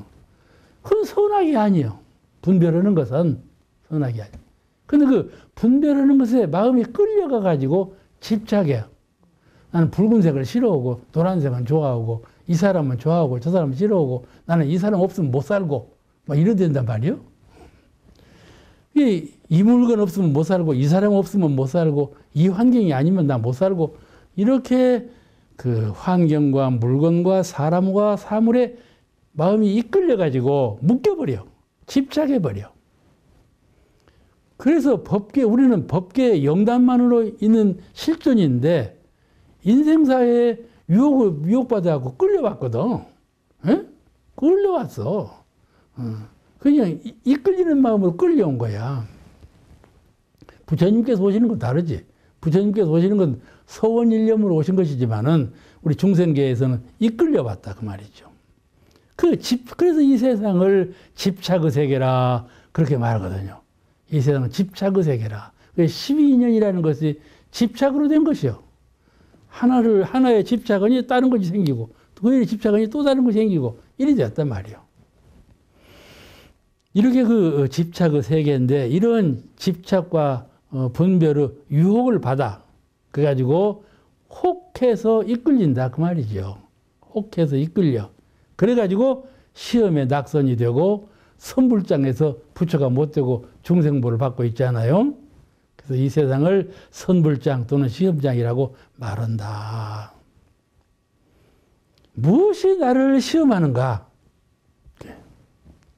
그건 선악이 아니에요. 분별하는 것은 선악이 아니에요. 근데 그 분별하는 것에 마음이 끌려가가지고 집착해요. 나는 붉은색을 싫어하고, 노란색은 좋아하고, 이 사람은 좋아하고, 저 사람은 싫어하고, 나는 이 사람 없으면 못 살고, 막 이래 된단 말이에요. 이 물건 없으면 못 살고, 이 사람 없으면 못 살고, 이 환경이 아니면 나 못 살고, 이렇게 그 환경과 물건과 사람과 사물에 마음이 이끌려가지고 묶여버려. 집착해버려. 그래서 우리는 법계 영단만으로 있는 실존인데, 인생사에 유혹받아갖고 끌려왔거든. 에? 끌려왔어. 그냥 이끌리는 마음으로 끌려온 거야. 부처님께서 오시는 건 다르지. 부처님께서 오시는 건 서원일념으로 오신 것이지만은 우리 중생계에서는 이끌려왔다 그 말이죠. 그래서 이 세상을 집착의 세계라 그렇게 말하거든요. 이 세상은 집착의 세계라. 12인연이라는 것이 집착으로 된 것이요. 하나의 집착은이 다른 것이 생기고, 그 집착은이 또 다른 것이 생기고, 이리 되었단 말이에요. 이렇게 그 집착의 세계인데, 이런 집착과 분별의 유혹을 받아. 그래가지고, 혹해서 이끌린다. 그 말이죠. 혹해서 이끌려. 그래가지고, 시험에 낙선이 되고, 선불장에서 부처가 못 되고 중생보를 받고 있잖아요. 그래서 이 세상을 선불장 또는 시험장이라고 말한다. 무엇이 나를 시험하는가?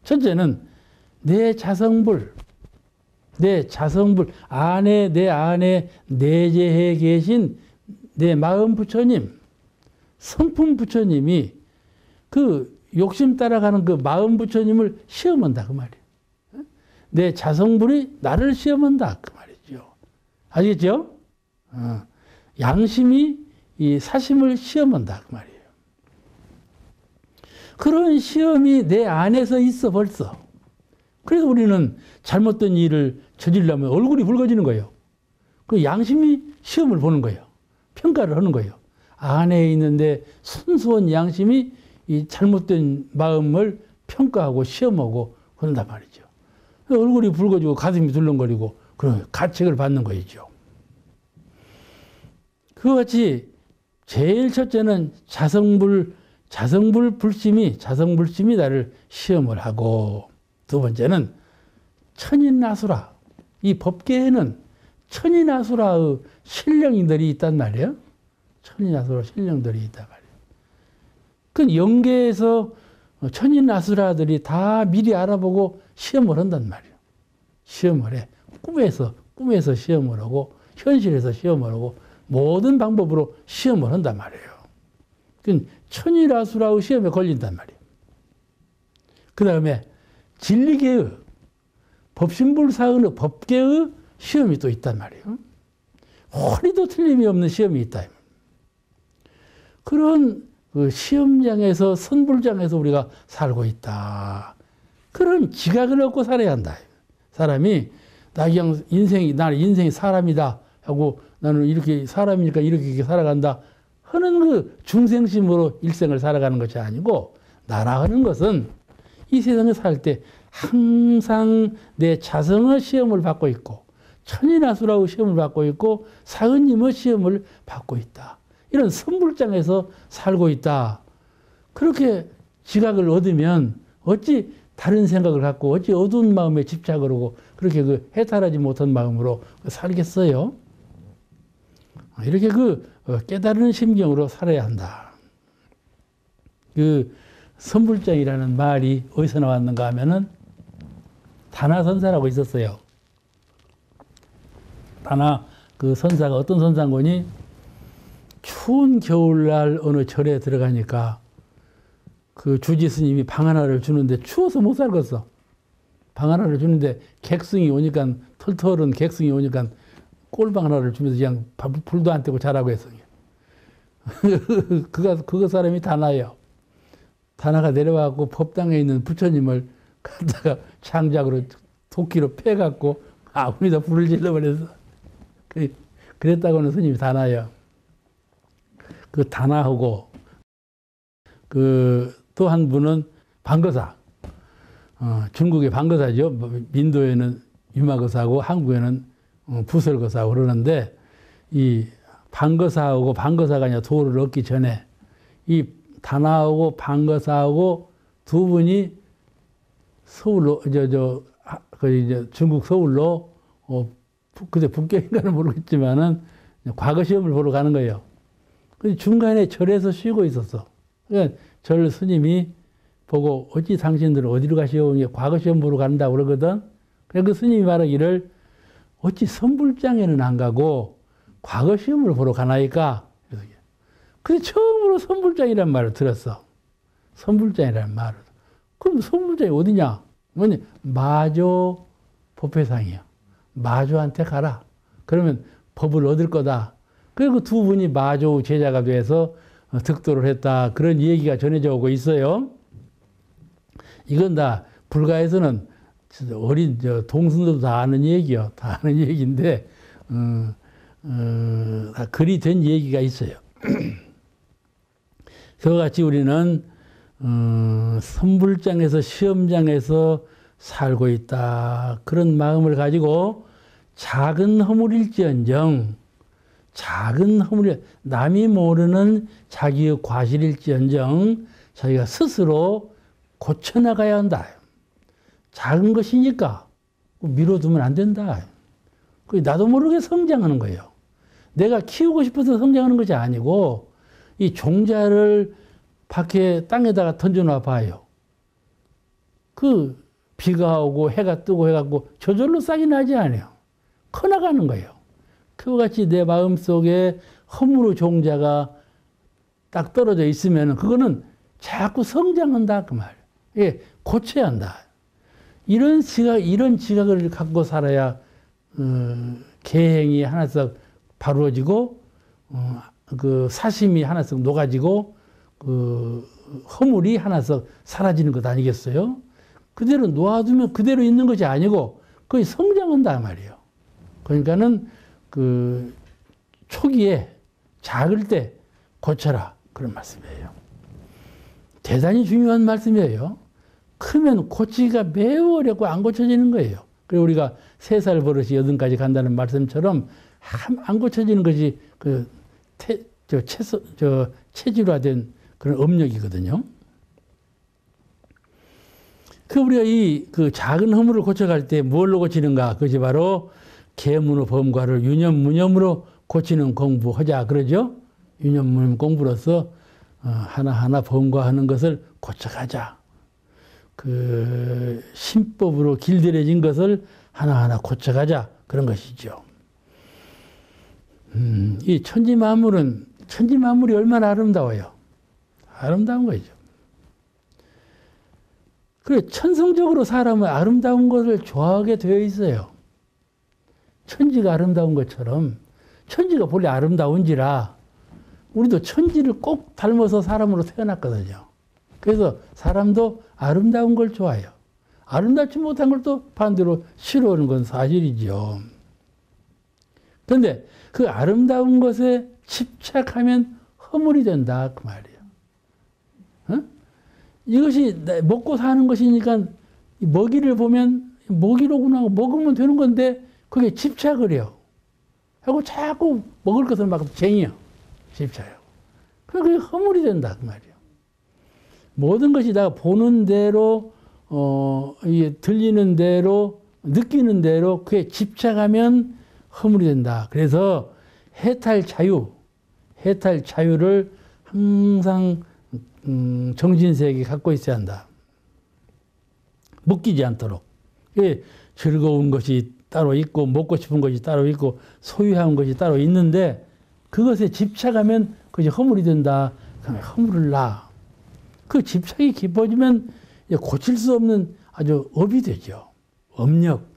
첫째는 내 자성불 내 안에 내재해 계신 내 마음 부처님, 성품 부처님이 그 욕심 따라가는 그 마음 부처님을 시험한다 그 말이에요. 내 자성불이 나를 시험한다 그 말이죠. 아시겠죠? 양심이 이 사심을 시험한다 그 말이에요. 그런 시험이 내 안에서 있어 벌써. 그래서 우리는 잘못된 일을 저지르려면 얼굴이 붉어지는 거예요. 그 양심이 시험을 보는 거예요. 평가를 하는 거예요. 안에 있는데 순수한 양심이 이 잘못된 마음을 평가하고 시험하고 그런단 말이죠. 얼굴이 붉어지고 가슴이 들렁거리고 그런 가책을 받는 거이죠. 그와 같이 제일 첫째는 자성불 불심이 나를 시험을 하고, 두 번째는 천인아수라. 이 법계에는 천인아수라의 신령이들이 있단 말이에요. 천인아수라 신령들이 있단 말이에요. 그 영계에서 천인아수라들이 다 미리 알아보고 시험을 한단 말이에요. 시험을 해. 꿈에서 시험을 하고, 현실에서 시험을 하고, 모든 방법으로 시험을 한단 말이에요. 그 천일아수라의 시험에 걸린단 말이에요. 그 다음에 진리계의 법신불사의 법계의 시험이 또 있단 말이에요. 허리도 틀림이 없는 시험이 있다. 그런 그 시험장에서 선불장에서 우리가 살고 있다. 그런 지각을 얻고 살아야 한다. 사람이 나는 인생이 사람이다 하고 나는 이렇게 사람이니까 이렇게 살아간다 하는 그 중생심으로 일생을 살아가는 것이 아니고, 나라 하는 것은 이 세상에 살 때 항상 내 자성의 시험을 받고 있고, 천인아수라의 시험을 받고 있고, 사은님의 시험을 받고 있다. 이런 선불장에서 살고 있다. 그렇게 지각을 얻으면 어찌 다른 생각을 갖고 어찌 어두운 마음에 집착을 하고 그렇게 그 해탈하지 못한 마음으로 살겠어요? 이렇게 깨달은 심경으로 살아야 한다. 그 선불장이라는 말이 어디서 나왔는가 하면은 다나선사라고 있었어요. 다나 그 선사가 어떤 선사인거니, 추운 겨울날 어느 절에 들어가니까 그 주지 스님이 방 하나를 주는데 추워서 못 살겠어. 방 하나를 주는데 객승이 오니까, 털털한 객승이 오니까 꼴방 하나를 주면서 그냥 불도 안 떼고 자라고 했어요. 그거 사람이 다나예요. 다나가 내려와갖고 법당에 있는 부처님을 갖다가 장작으로 도끼로 패갖고 아무리도 불을 질러버렸어. 그랬다고는 스님이 다나예요. 그 다나하고 또 한 분은 방거사. 중국의 방거사죠. 민도에는 유마거사고 한국에는 부설거사고 그러는데, 이 방거사하고 방거사가 아니라 도를 얻기 전에 이 다나하고 방거사하고 두 분이 서울로 중국 서울로 그때 북경인가는 모르겠지만은 과거 시험을 보러 가는 거예요. 근데 중간에 절에서 쉬고 있었어. 그러니까 절 스님이 보고 어찌 당신들은 어디로 가시오? 과거 시험 보러 간다고 그러거든. 그래서 그 스님이 말하기를 어찌 선불장에는 안 가고 과거 시험을 보러 가나이까? 그래서 처음으로 선불장이라는 말을 들었어. 선불장이라는 말을. 그럼 선불장이 어디냐? 뭐냐? 마조 법회상이야. 마조한테 가라. 그러면 법을 얻을 거다. 그리고 두 분이 마조 제자가 돼서 득도를 했다. 그런 얘기가 전해져 오고 있어요. 이건 다 불가에서는 어린 동승들도 다 아는 얘기요. 다 아는 얘기인데 다 글이 된 얘기가 있어요. 그와 같이 우리는 선불장에서 시험장에서 살고 있다. 그런 마음을 가지고 작은 허물일지언정, 남이 모르는 자기의 과실일지언정 자기가 스스로 고쳐나가야 한다. 작은 것이니까 미뤄두면 안 된다. 나도 모르게 성장하는 거예요. 내가 키우고 싶어서 성장하는 것이 아니고, 이 종자를 밖에 땅에다가 던져놔 봐요. 그 비가 오고 해가 뜨고 해갖고 저절로 싹이 나지 않아요. 커나가는 거예요. 그와 같이 내 마음속에 허물의 종자가 딱 떨어져 있으면 그거는 자꾸 성장한다 그 말이에요. 예, 고쳐야 한다. 이런 지각을 갖고 살아야 계행이 하나씩 바루어지고 그 사심이 하나씩 녹아지고 그 허물이 하나씩 사라지는 것 아니겠어요? 그대로 놓아두면 그대로 있는 것이 아니고 거의 성장한단 말이에요. 그러니까는 그 초기에 작을 때 고쳐라 그런 말씀이에요. 대단히 중요한 말씀이에요. 크면 고치기가 매우 어렵고 안 고쳐지는 거예요. 그리고 우리가 3살 버릇이 8까지 간다는 말씀처럼 안 고쳐지는 것이 체질화된 그런 업력이거든요. 우리가 그 작은 허물을 고쳐갈 때 뭘로 고치는가? 그것이 바로 계문의 범과를 유념무념으로 고치는 공부하자 그러죠. 유념무념 공부로서 하나하나 범과하는 것을 고쳐가자. 그 신법으로 길들여진 것을 하나하나 고쳐가자 그런 것이죠. 이 천지만물이 얼마나 아름다워요. 아름다운 거죠. 그래 천성적으로 사람은 아름다운 것을 좋아하게 되어 있어요. 천지가 아름다운 것처럼 천지가 본래 아름다운지라 우리도 천지를 꼭 닮아서 사람으로 태어났거든요. 그래서 사람도 아름다운 걸 좋아해요. 아름답지 못한 걸 또 반대로 싫어하는 건 사실이죠. 그런데 그 아름다운 것에 집착하면 허물이 된다 그 말이에요. 어? 이것이 먹고 사는 것이니까 먹이를 보면 먹이로구나 먹으면 되는 건데 그게 집착을 해요. 하고 자꾸 먹을 것을 막 쟁여 집착해요. 그게 허물이 된다 그 말이에요. 모든 것이 다 보는 대로 들리는 대로 느끼는 대로 그게 집착하면 허물이 된다. 그래서 해탈 자유를 항상 정신세계에 갖고 있어야 한다. 묶이지 않도록. 즐거운 것이 따로 있고 먹고 싶은 것이 따로 있고 소유한 것이 따로 있는데 그것에 집착하면 그것이 허물이 된다. 그러면 허물을 놔. 그 집착이 깊어지면 고칠 수 없는 아주 업이 되죠. 업력.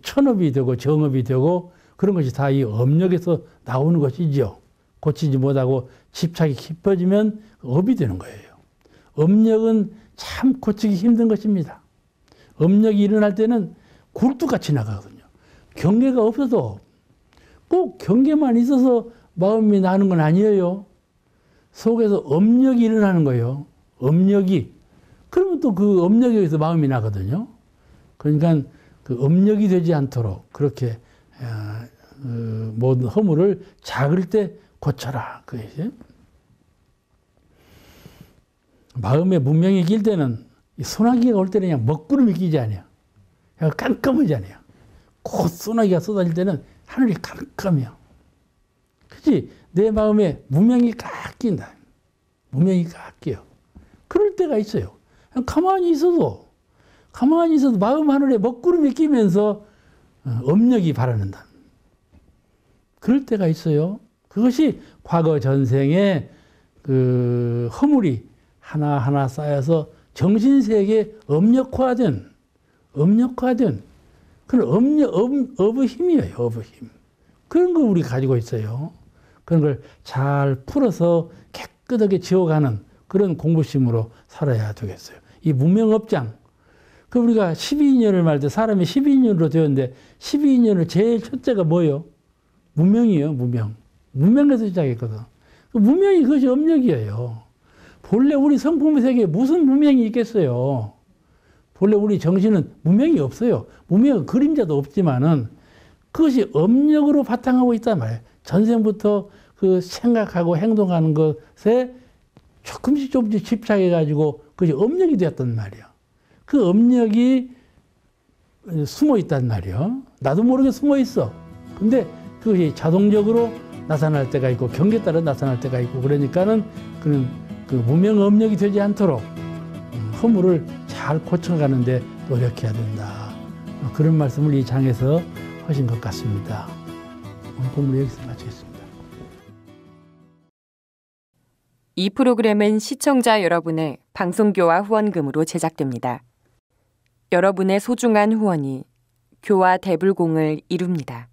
천업이 되고 정업이 되고 그런 것이 다 이 업력에서 나오는 것이죠. 고치지 못하고 집착이 깊어지면 업이 되는 거예요. 업력은 참 고치기 힘든 것입니다. 업력이 일어날 때는 굴뚝같이 나가거든요. 경계가 없어도 꼭 경계만 있어서 마음이 나는 건 아니에요. 속에서 업력이 일어나는 거예요. 업력이. 그러면 또 그 업력에 의해서 마음이 나거든요. 그러니까 그 업력이 되지 않도록 그렇게 모든 허물을 작을 때 고쳐라. 그게 마음에 문명이 낄 때는 소나기가 올 때는 그냥 먹구름이 끼지 않아요. 깜깜하지 않아요. 곧 소나기가 쏟아질 때는 하늘이 깜깜해요. 그치? 내 마음에 무명이 깎인다. 무명이 깎여요. 그럴 때가 있어요. 가만히 있어도 마음 하늘에 먹구름이 끼면서 업력이 발현한다. 그럴 때가 있어요. 그것이 과거 전생에 그 허물이 하나하나 쌓여서 정신세계에 업력화된 그런 업의 힘이에요. 업의 힘. 그런 걸 우리 가지고 있어요. 그런 걸 잘 풀어서 깨끗하게 지워가는 그런 공부심으로 살아야 되겠어요. 이 무명업장. 그 우리가 12인연을 말 때 사람이 12인연으로 되었는데 12인연을 제일 첫째가 뭐예요? 무명이에요. 무명에서 시작했거든. 그 무명이 그것이 업력이에요. 본래 우리 성품의 세계에 무슨 무명이 있겠어요? 본래 우리 정신은 무명이 없어요. 무명은 그림자도 없지만은 그것이 업력으로 바탕하고 있단 말이에요. 전생부터 그 생각하고 행동하는 것에 조금씩 집착해가지고 그것이 업력이 되었단 말이에요. 그 업력이 숨어 있단 말이에요. 나도 모르게 숨어 있어. 근데 그것이 자동적으로 나타날 때가 있고 경계에 따라 나타날 때가 있고 그러니까는 그 무명 업력이 되지 않도록 허물을 잘 고쳐가는데 노력해야 된다. 그런 말씀을 이 장에서 하신 것 같습니다. 오늘 본문 여기서 마치겠습니다. 이 프로그램은 시청자 여러분의 방송교화 후원금으로 제작됩니다. 여러분의 소중한 후원이 교화 대불공을 이룹니다.